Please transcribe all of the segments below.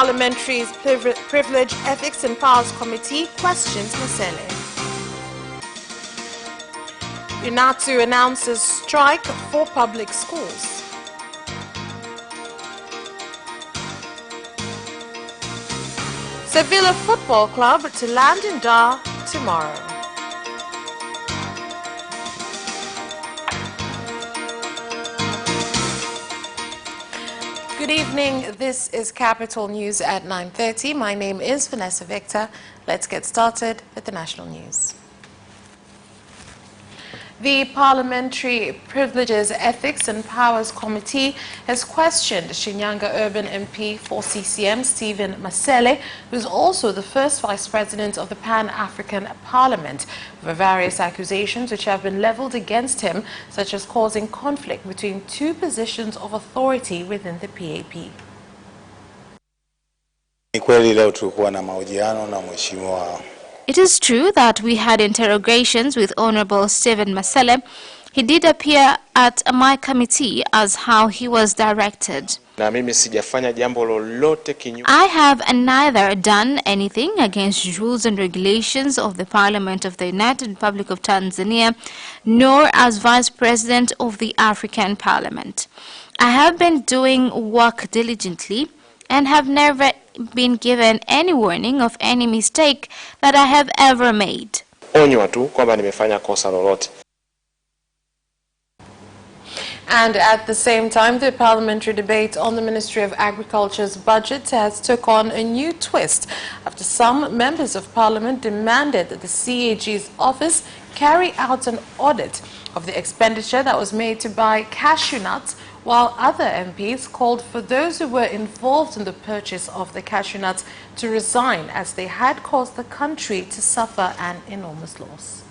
Parliamentary Privilege, Ethics and Powers Committee questions Masele. UNATU announces strike for public schools. Sevilla Football Club to land in Dar tomorrow. Good evening. This is Capital News at 9:30. My name is Vanessa Victor. Let's get started with the national news. The Parliamentary Privileges, Ethics and Powers Committee has questioned Shinyanga Urban MP for CCM Stephen Masele, who is also the first Vice President of the Pan-African Parliament, for various accusations which have been leveled against him, such as causing conflict between two positions of authority within the PAP. It is true that we had interrogations with Honorable Stephen Masele. He did appear at my committee as how he was directed. I have neither done anything against rules and regulations of the Parliament of the United Republic of Tanzania, nor as Vice President of the African Parliament. I have been doing work diligently and have never been given any warning of any mistake that I have ever made. And at the same time, the parliamentary debate on the Ministry of Agriculture's budget has took on a new twist after some members of parliament demanded that the CAG's office carry out an audit of the expenditure that was made to buy cashew nuts, while other MPs called for those who were involved in the purchase of the cashew nuts to resign, as they had caused the country to suffer an enormous loss.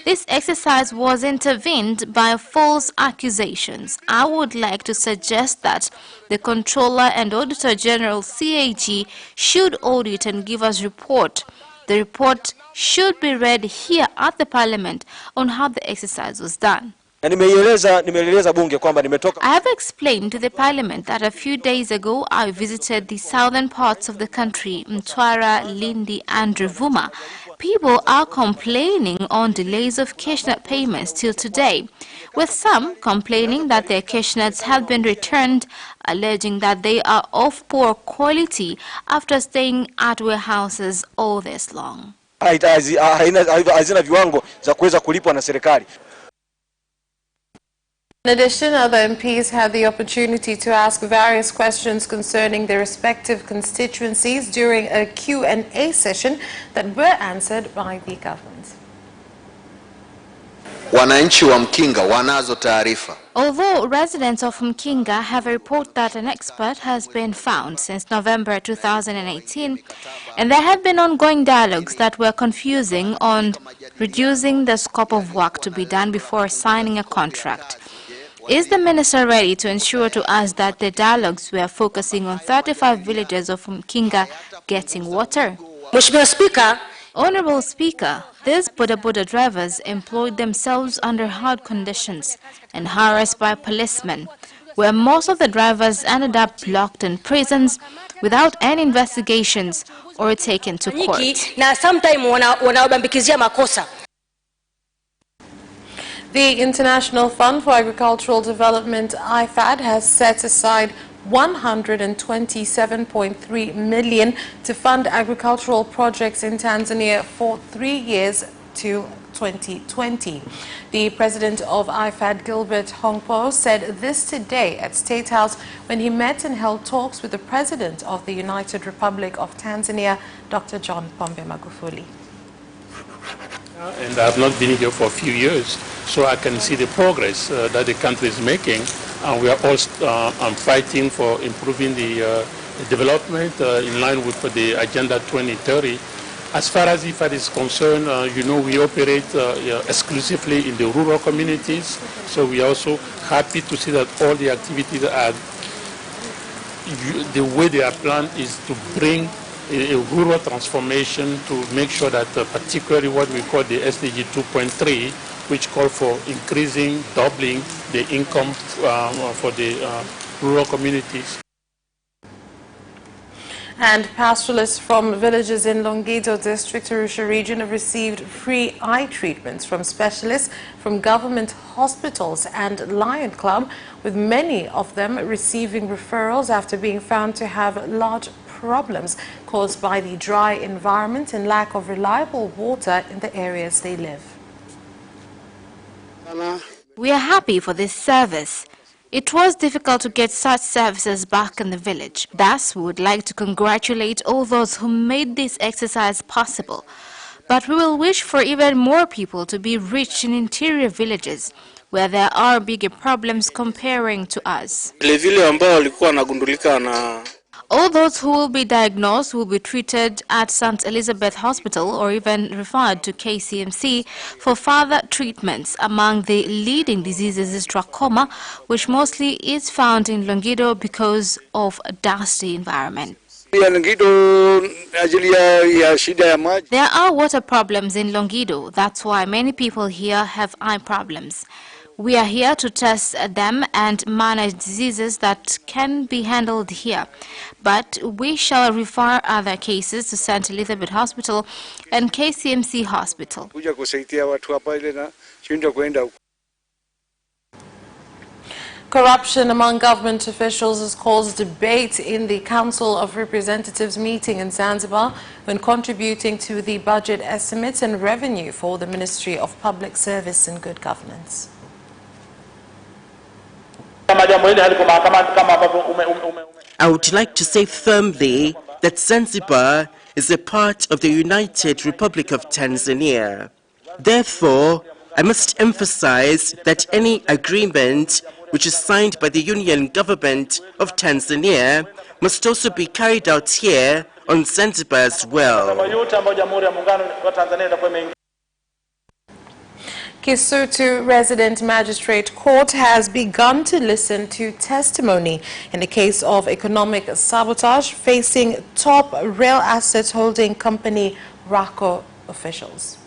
This exercise was intervened by false accusations. I would like to suggest that the Controller and Auditor General CAG should audit and give us report. The report should be read here at the Parliament on how the exercise was done. I have explained to the Parliament that a few days ago I visited the southern parts of the country, Mtwara, Lindi and Ruvuma. People are complaining on delays of cash nut payments till today, with some complaining that their cash nuts have been returned, alleging that they are of poor quality after staying at warehouses all this long. In addition, other MPs had the opportunity to ask various questions concerning their respective constituencies during a Q&A session that were answered by the government. Although residents of Mkinga have a report that an expert has been found since November 2018, and there have been ongoing dialogues that were confusing on reducing the scope of work to be done before signing a contract. Is the minister ready to ensure to us that the dialogues were focusing on 35 villages of Mkinga getting water? Honorable Speaker, these boda drivers employed themselves under hard conditions and harassed by policemen, where most of the drivers ended up locked in prisons without any investigations or taken to court. The International Fund for Agricultural Development, IFAD, has set aside 127.3 million to fund agricultural projects in Tanzania for 3 years to 2020. The president of IFAD, Gilbert Hongpo, said this today at State House when he met and held talks with the president of the United Republic of Tanzania, Dr. John Pombe Magufuli. And I have not been here for a few years, so I can see the progress that the country is making, and we are all fighting for improving the development in line with the Agenda 2030. As far as IFAD is concerned, you know, we operate exclusively in the rural communities, so we are also happy to see that all the activities are, the way they are planned is to bring a rural transformation to make sure that particularly what we call the SDG 2.3 which call for increasing, doubling the income for the rural communities. And pastoralists from villages in Longido district, Arusha region, have received free eye treatments from specialists from government hospitals and Lion Club, with many of them receiving referrals after being found to have large problems caused by the dry environment and lack of reliable water in the areas they live. We are happy for this service. It was difficult to get such services back in the village. Thus, we would like to congratulate all those who made this exercise possible. But we will wish for even more people to be reached in interior villages, where there are bigger problems comparing to us. All those who will be diagnosed will be treated at St. Elizabeth Hospital or even referred to KCMC for further treatments. Among the leading diseases is trachoma, which mostly is found in Longido because of a dusty environment. There are water problems in Longido. That's why many people here have eye problems. We are here to test them and manage diseases that can be handled here. But we shall refer other cases to St. Elizabeth Hospital and KCMC Hospital. Corruption among government officials has caused debate in the Council of Representatives meeting in Zanzibar when contributing to the budget estimates and revenue for the Ministry of Public Service and Good Governance. I would like to say firmly that Zanzibar is a part of the United Republic of Tanzania. Therefore, I must emphasize that any agreement which is signed by the Union Government of Tanzania must also be carried out here on Zanzibar as well. Kisutu Resident Magistrate Court has begun to listen to testimony in the case of economic sabotage facing top rail asset holding company RACO officials.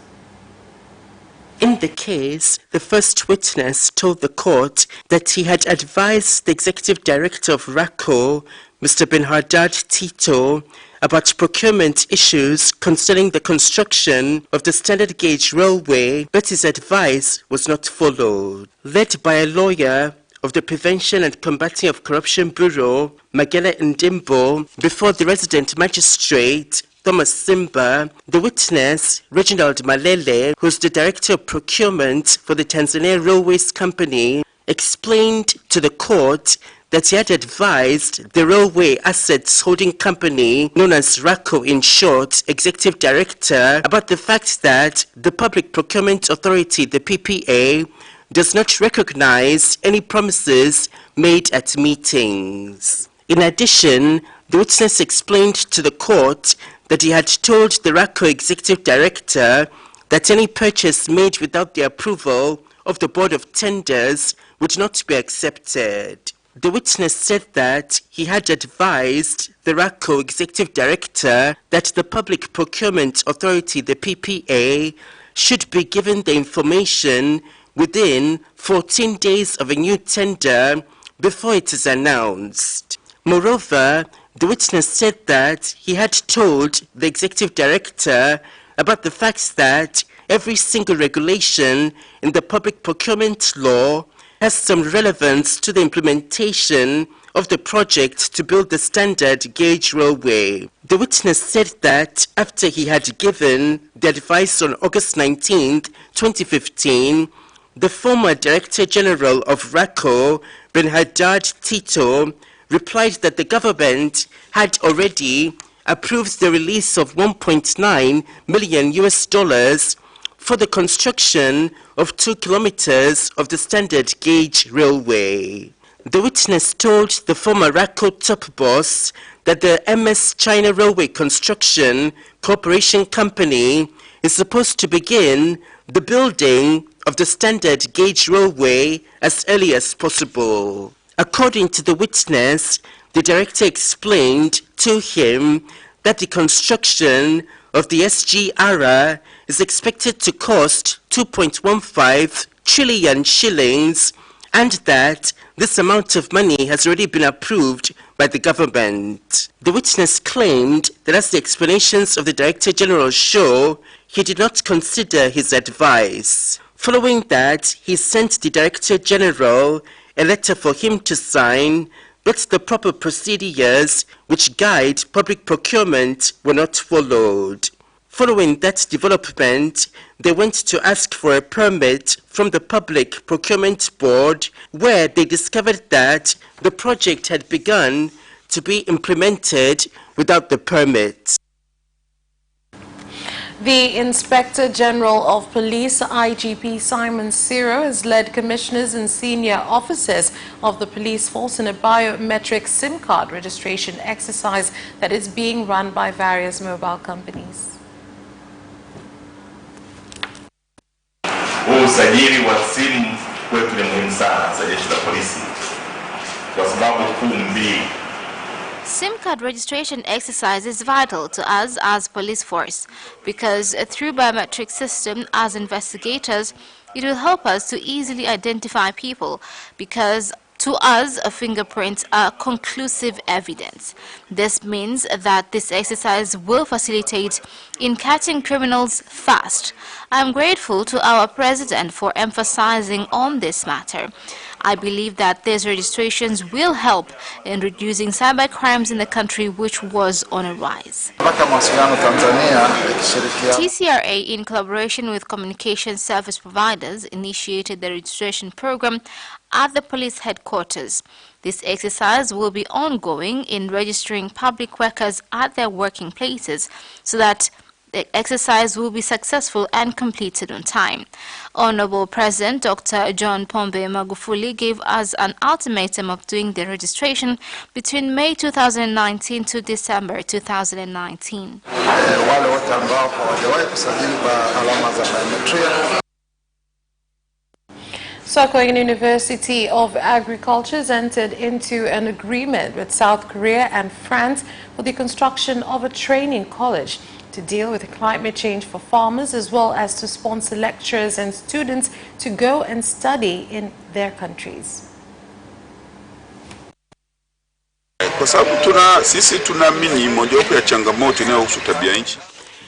In the case, the first witness told the court that he had advised the executive director of RACO, Mr. Benhardad Tito, about procurement issues concerning the construction of the standard gauge railway, but his advice was not followed. Led by a lawyer of the Prevention and Combating of Corruption Bureau, Magela Ndimbo, before the resident magistrate, Thomas Simba, the witness, Reginald Malele, who is the Director of Procurement for the Tanzania Railways Company, explained to the court that he had advised the Railway Assets Holding Company, known as RACO in short, Executive Director, about the fact that the Public Procurement Authority, the PPA, does not recognize any promises made at meetings. In addition, the witness explained to the court that he had told the RACO Executive Director that any purchase made without the approval of the Board of Tenders would not be accepted. The witness said that he had advised the RACO Executive Director that the Public Procurement Authority, the PPA, should be given the information within 14 days of a new tender before it is announced. Moreover, the witness said that he had told the Executive Director about the fact that every single regulation in the public procurement law has some relevance to the implementation of the project to build the standard gauge railway. The witness said that after he had given the advice on August 19, 2015, the former Director General of RACO, Benhardad Tito, replied that the government had already approved the release of $1.9 million for the construction of 2 kilometers of the standard gauge railway. The witness told the former RACO top boss that the MS China Railway Construction Corporation Company is supposed to begin the building of the standard gauge railway as early as possible. According to the witness, the director explained to him that the construction of the SG ARA is expected to cost 2.15 trillion shillings, and that this amount of money has already been approved by the government. The witness claimed that as the explanations of the Director General show, he did not consider his advice. Following that, he sent the Director General a letter for him to sign, but the proper procedures which guide public procurement were not followed. Following that development, they went to ask for a permit from the Public Procurement Board, where they discovered that the project had begun to be implemented without the permit. The Inspector General of Police, IGP Simon Siro, has led commissioners and senior officers of the police force in a biometric SIM card registration exercise that is being run by various mobile companies. Usajili wa simu kwetu ni muhimu sana za jeshi la polisi kwa sababu kuu mbili. SIM card registration exercise is vital to us as police force because through biometric system as investigators, it will help us to easily identify people because to us, fingerprints are conclusive evidence. This means that this exercise will facilitate in catching criminals fast. I am grateful to our President for emphasizing on this matter. I believe that these registrations will help in reducing cyber crimes in the country, which was on a rise. TCRA, in collaboration with communication service providers, initiated the registration program at the police headquarters. This exercise will be ongoing in registering public workers at their working places so that the exercise will be successful and completed on time. Honorable President Dr. John Pombe Magufuli gave us an ultimatum of doing the registration between May 2019 to December 2019. Sokoine University of Agriculture has entered into an agreement with South Korea and France for the construction of a training college to deal with climate change for farmers, as well as to sponsor lecturers and students to go and study in their countries.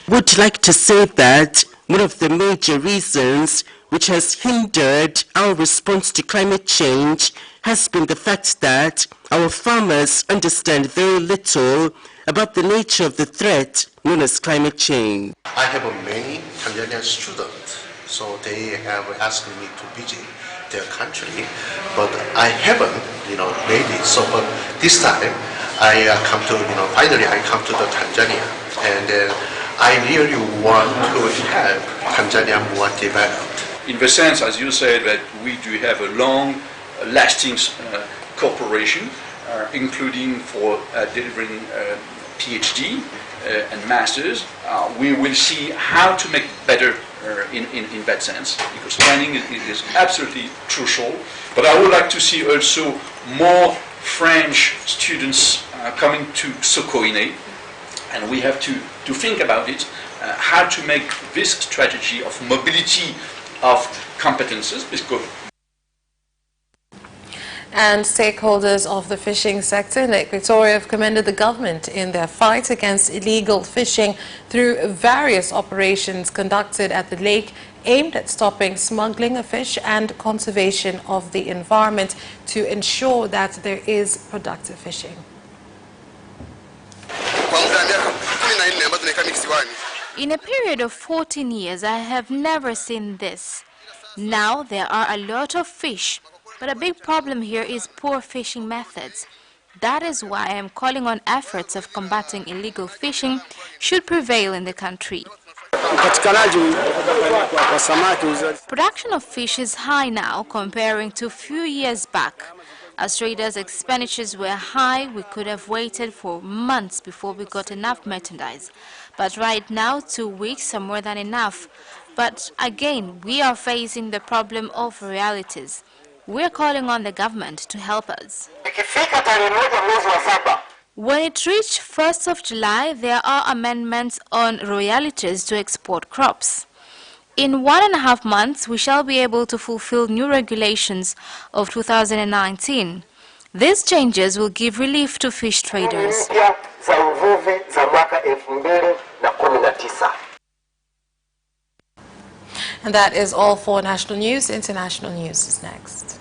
Would like to say that one of the major reasons which has hindered our response to climate change has been the fact that our farmers understand very little about the nature of the threat known as climate change. I have many Tanzanian students, so they have asked me to visit their country, but I haven't, made it. So, but this time I come to, finally I come to the Tanzania, and I really want to have Tanzania more developed. In the sense, as you said, that we do have a long-lasting cooperation, including for delivering PhD and masters. We will see how to make better in that sense, because training is absolutely crucial. But I would like to see also more French students coming to Sokoine, and we have to think about it, how to make this strategy of mobility of competences. And stakeholders of the fishing sector in Equatoria have commended the government in their fight against illegal fishing through various operations conducted at the lake aimed at stopping smuggling of fish and conservation of the environment to ensure that there is productive fishing. In a period of 14 years, I have never seen this. Now there are a lot of fish, but a big problem here is poor fishing methods. That is why I am calling on efforts of combating illegal fishing should prevail in the country. Production of fish is high now comparing to a few years back. As traders' expenditures were high, we could have waited for months before we got enough merchandise. But right now, 2 weeks are more than enough. But again, we are facing the problem of realities. We are calling on the government to help us. When it reached 1st of July, there are amendments on royalties to export crops. In 1.5 months, we shall be able to fulfill new regulations of 2019. These changes will give relief to fish traders. And that is all for national news. International news is next.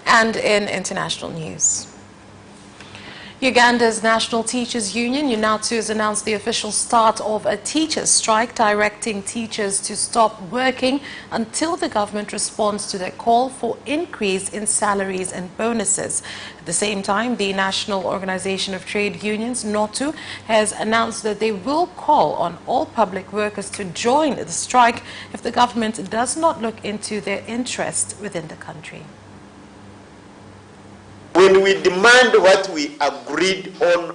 And in international news, Uganda's National Teachers Union, UNATU, has announced the official start of a teachers' strike, directing teachers to stop working until the government responds to their call for increase in salaries and bonuses. At the same time, the National Organization of Trade Unions, NOTU, has announced that they will call on all public workers to join the strike if the government does not look into their interest within the country. When we demand what we agreed on,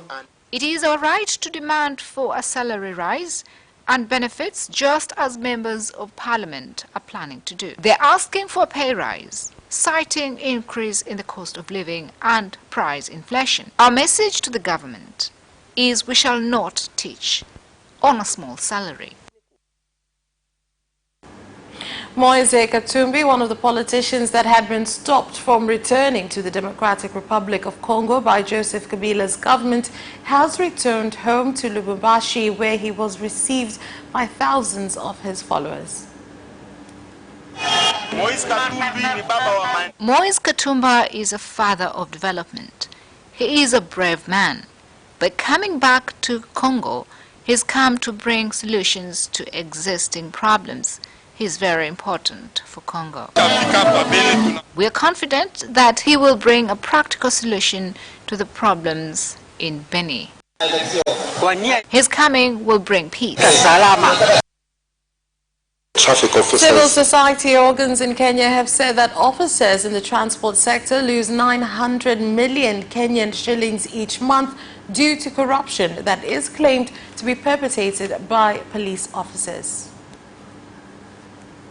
it is our right to demand for a salary rise and benefits, just as members of parliament are planning to do. They're asking for a pay rise, citing increase in the cost of living and price inflation. Our message to the government is we shall not teach on a small salary. Moise Katumbi, one of the politicians that had been stopped from returning to the Democratic Republic of Congo by Joseph Kabila's government, has returned home to Lubumbashi, where he was received by thousands of his followers. Moise Katumba is a father of development. He is a brave man. By coming back to Congo, he's come to bring solutions to existing problems. He's very important for Congo. We are confident that he will bring a practical solution to the problems in Beni. His coming will bring peace. Civil society organs in Kenya have said that officers in the transport sector lose 900 million Kenyan shillings each month due to corruption that is claimed to be perpetrated by police officers.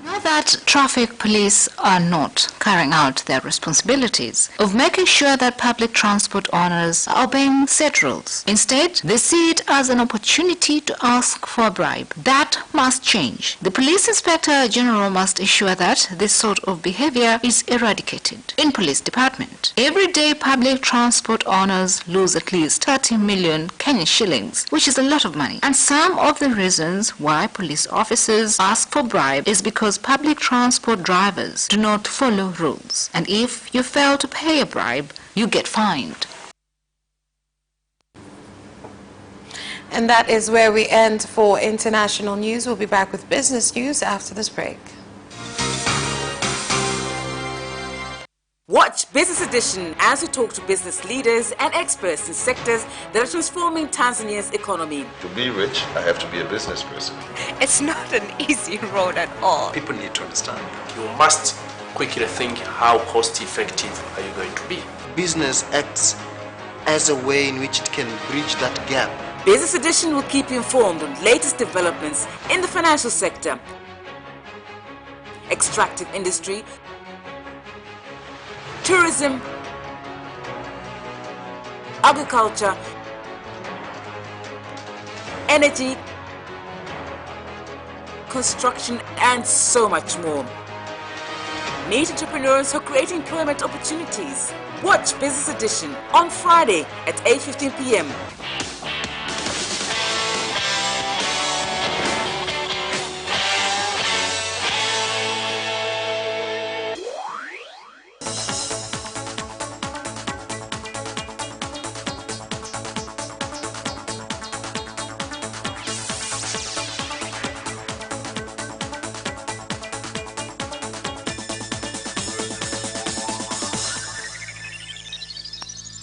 Now that traffic police are not carrying out their responsibilities of making sure that public transport owners are obeying set rules. Instead, they see it as an opportunity to ask for a bribe. That must change. The Police Inspector General must ensure that this sort of behavior is eradicated in police department. Every day, public transport owners lose at least 30 million Kenyan shillings, which is a lot of money. And some of the reasons why police officers ask for bribe is because public transport drivers do not follow rules, and if you fail to pay a bribe, you get fined. And that is where we end for international news. We'll be back with business news after this break. Watch Business Edition as we talk to business leaders and experts in sectors that are transforming Tanzania's economy. To be rich, I have to be a business person. It's not an easy road at all. People need to understand. You must quickly think, how cost effective are you going to be? Business acts as a way in which it can bridge that gap. Business Edition will keep you informed on latest developments in the financial sector, extractive industry, tourism, agriculture, energy, construction, and so much more. Meet entrepreneurs who create employment opportunities. Watch Business Edition on Friday at 8:15 p.m.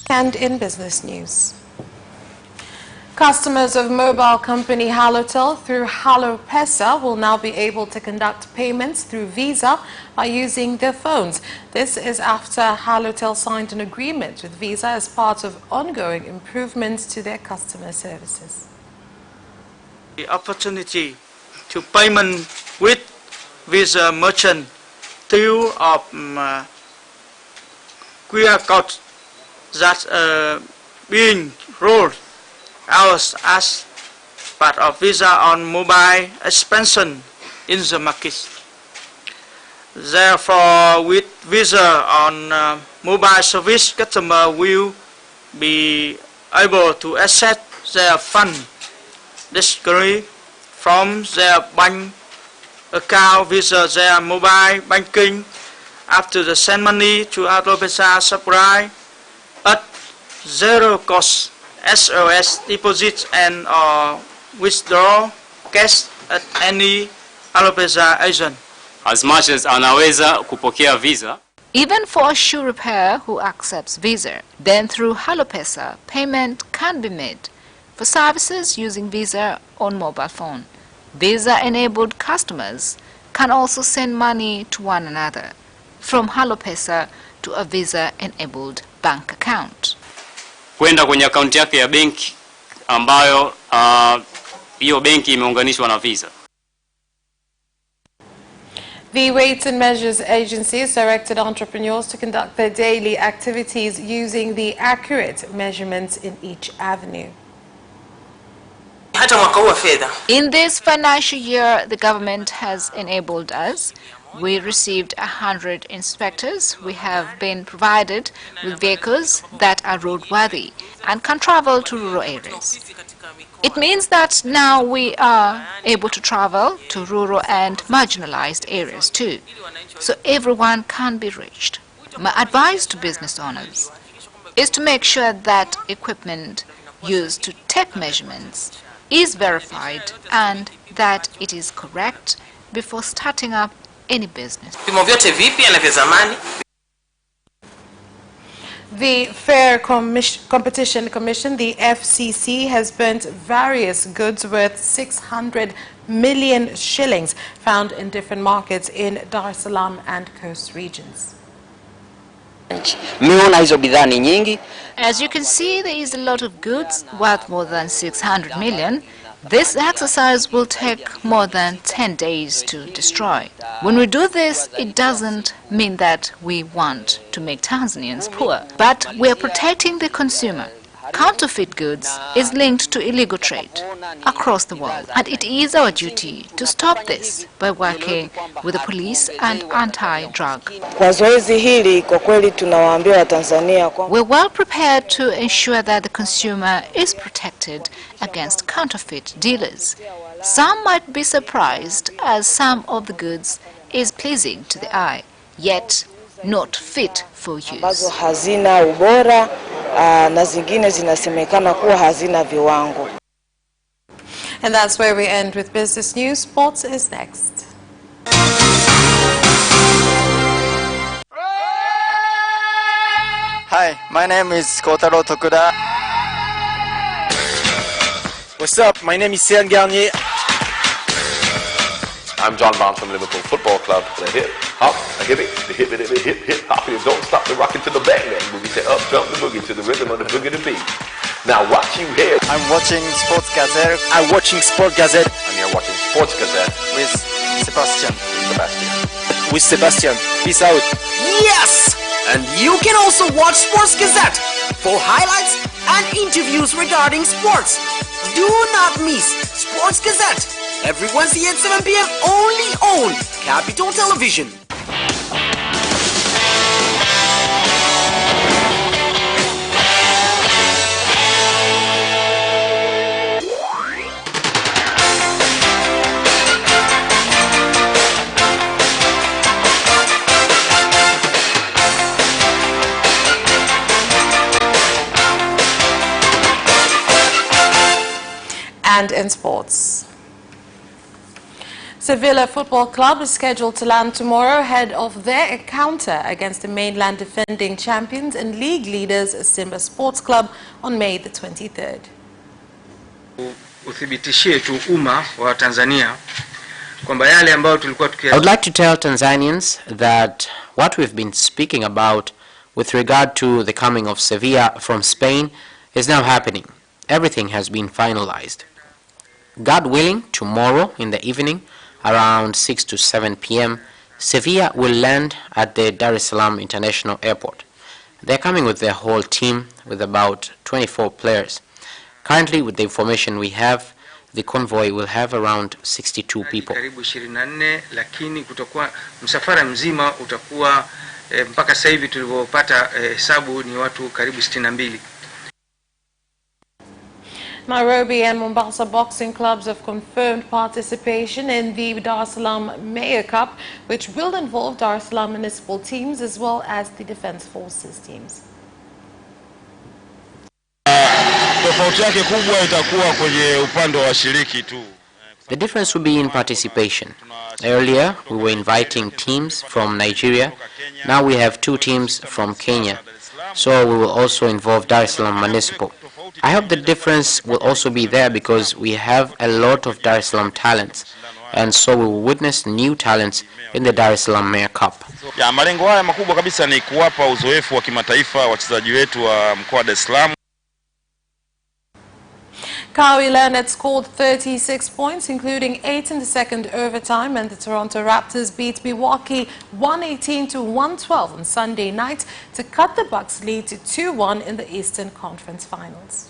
And in business news, customers of mobile company Halotel through HaloPesa will now be able to conduct payments through Visa by using their phones. This is after Halotel signed an agreement with Visa as part of ongoing improvements to their customer services. The opportunity to payment with Visa merchant through QR code that being rolled out as part of Visa on mobile expansion in the market. Therefore, with Visa on mobile service, customers will be able to access their fund directly from their bank account via their mobile banking after they send money to Arusha supply at zero cost SOS deposits and or withdraw cash at any Arusha agent. As much as anaweza kupokea Visa. Even for a shoe repair who accepts Visa, then through Halopesa, payment can be made for services using Visa on mobile phone. Visa-enabled customers can also send money to one another from Halopesa to a Visa-enabled bank account. Kwenda kwenye akaunti yake ya benki ambayo hiyo benki imeunganishwa na Visa. The Weights and Measures Agency has directed entrepreneurs to conduct their daily activities using the accurate measurements in each avenue. In this financial year, the government has enabled us. We received 100 inspectors. We have been provided with vehicles that are roadworthy and can travel to rural areas. It means that now we are able to travel to rural and marginalized areas too, so everyone can be reached. My advice to business owners is to make sure that equipment used to take measurements is verified and that it is correct before starting up any business. The Fair Competition Commission, the FCC, has burnt various goods worth 600 million shillings found in different markets in Dar es Salaam and coast regions. As you can see, there is a lot of goods worth more than 600 million. This exercise will take more than 10 days to destroy. When we do this, it doesn't mean that we want to make Tanzanians poor, but we are protecting the consumer. Counterfeit goods is linked to illegal trade across the world, and it is our duty to stop this by working with the police and anti-drug. We're well prepared to ensure that the consumer is protected against counterfeit dealers. Some might be surprised as some of the goods is pleasing to the eye, yet not fit for use. And that's where we end with business news. Sports is next. Hi, my name is Kotaro Tokuda. What's up? My name is Sean Garnier. I'm John Barnes from Liverpool Football Club. The hip, hop, a hip, the hip, hip, hop. You don't stop the rockin' to the bang, bang. Boogie say up, jump the boogie to the rhythm of the boogie to beat. Now what you hear? I'm watching Sports Gazette. I'm watching Sport Gazette. And you're watching Sports Gazette. With Sebastian. With Sebastian. Peace out. Yes! And you can also watch Sports Gazette for highlights and interviews regarding sports. Do not miss Sports Gazette every Wednesday at 7 p.m. only on Capital Television. And in sports, Sevilla Football Club is scheduled to land tomorrow ahead of their encounter against the mainland defending champions and league leaders Simba Sports Club on May the 23rd. I would like to tell Tanzanians that what we've been speaking about with regard to the coming of Sevilla from Spain is now happening. Everything has been finalized. God willing, tomorrow in the evening, around 6 to 7 p.m., Sevilla will land at the Dar es Salaam International Airport. They're coming with their whole team with about 24 players. Currently, with the information we have, the convoy will have around 62 people. Karibu 24, lakini kutakuwa msafara mzima utakuwa mpaka sasa hivi tulivyopata hesabu ni watu karibu 62. Nairobi and Mombasa boxing clubs have confirmed participation in the NEWS.MAY Cup, which will involve Dar es Salaam municipal teams as well as the Defence Forces teams. Tofauti yake kubwa itakuwa kwenye upande wa washiriki tu. The difference will be in participation. Earlier, we were inviting teams from Nigeria. Now we have 2 teams from Kenya. So we will also involve Dar es Salaam municipal. I hope the difference will also be there because we have a lot of Dar es Salaam talents, and so we will witness new talents in the Dar es Salaam Mayor Cup. Ya malengo haya makubwa kabisa ni kuwapa uzoefu wa kimataifa wachezaji wetu wa mkoa wa Dar es Salaam. Kawhi Leonard scored 36 points, including 8 in the second overtime, and the Toronto Raptors beat Milwaukee 118-112 on Sunday night to cut the Bucks' lead to 2-1 in the Eastern Conference Finals.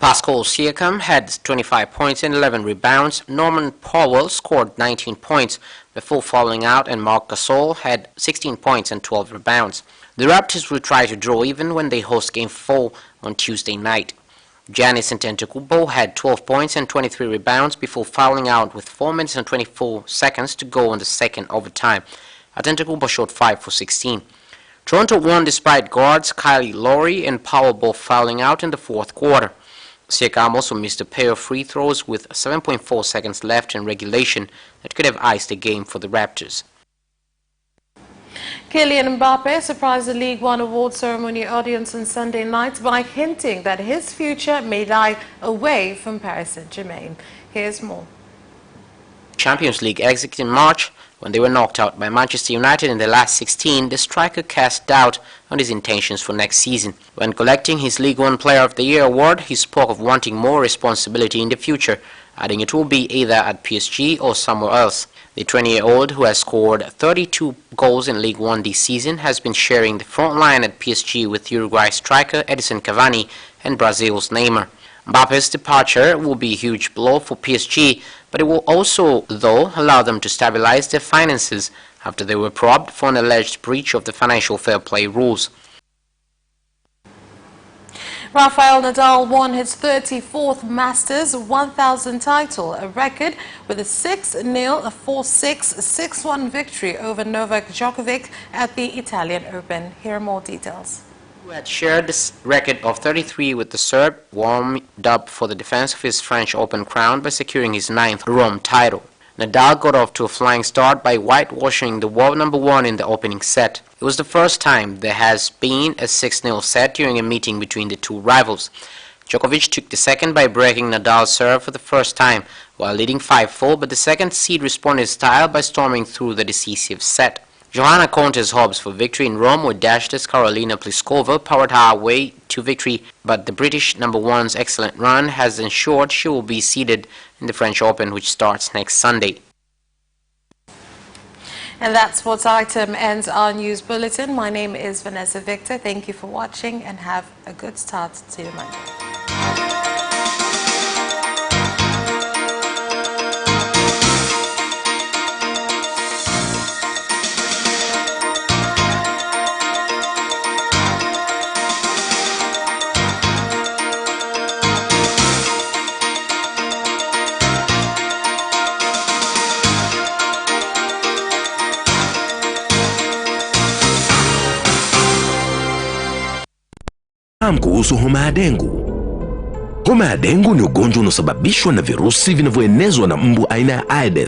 Pascal Siakam had 25 points and 11 rebounds. Norman Powell scored 19 points before fouling out, and Marc Gasol had 16 points and 12 rebounds. The Raptors will try to draw even when they host Game 4 on Tuesday night. Giannis Antetokounmpo had 12 points and 23 rebounds before fouling out with 4 minutes and 24 seconds to go in the second overtime. Antetokounmpo shot 5 for 16. Toronto won despite guards Kyle Lowry and Powell both fouling out in the fourth quarter. Siakam also missed a pair of free throws with 7.4 seconds left in regulation that could have iced the game for the Raptors. Kylian Mbappe surprised the League One award ceremony audience on Sunday night by hinting that his future may lie away from Paris Saint-Germain. Here's more. Champions League exit in March, when they were knocked out by Manchester United in the last 16, the striker cast doubt on his intentions for next season. When collecting his League One Player of the Year award, he spoke of wanting more responsibility in the future, adding it will be either at PSG or somewhere else. The 20-year-old, who has scored 32 goals in League One this season, has been sharing the front line at PSG with Uruguay striker Edison Cavani and Brazil's Neymar. Mbappe's departure will be a huge blow for PSG, but it will also, though, allow them to stabilize their finances after they were probed for an alleged breach of the financial fair play rules. Rafael Nadal won his 34th Masters 1000 title, a record with a 6-0, 4-6, 6-1 victory over Novak Djokovic at the Italian Open. Here are more details. Who had shared this record of 33 with the Serb, warmed up for the defense of his French Open crown by securing his 9th Rome title. Nadal got off to a flying start by whitewashing the world number 1 in the opening set. It was the first time there has been a 6-0 set during a meeting between the two rivals. Djokovic took the second by breaking Nadal's serve for the first time, while leading 5-4, but the second seed responded in style by storming through the decisive set. Johanna Konta's hopes for victory in Rome were dashed as Karolina Pliskova powered her way to victory, but the British number 1's excellent run has ensured she will be seeded in the French Open, which starts next Sunday. And that sports item ends our news bulletin. My name is Vanessa Victor. Thank you for watching and have a good start to your Monday. Kuhusu homa ya dengu. Homa ya dengu ni ugonjwa unaosababishwa na virusi vinavyoenezwa na mbu aina ya Aedes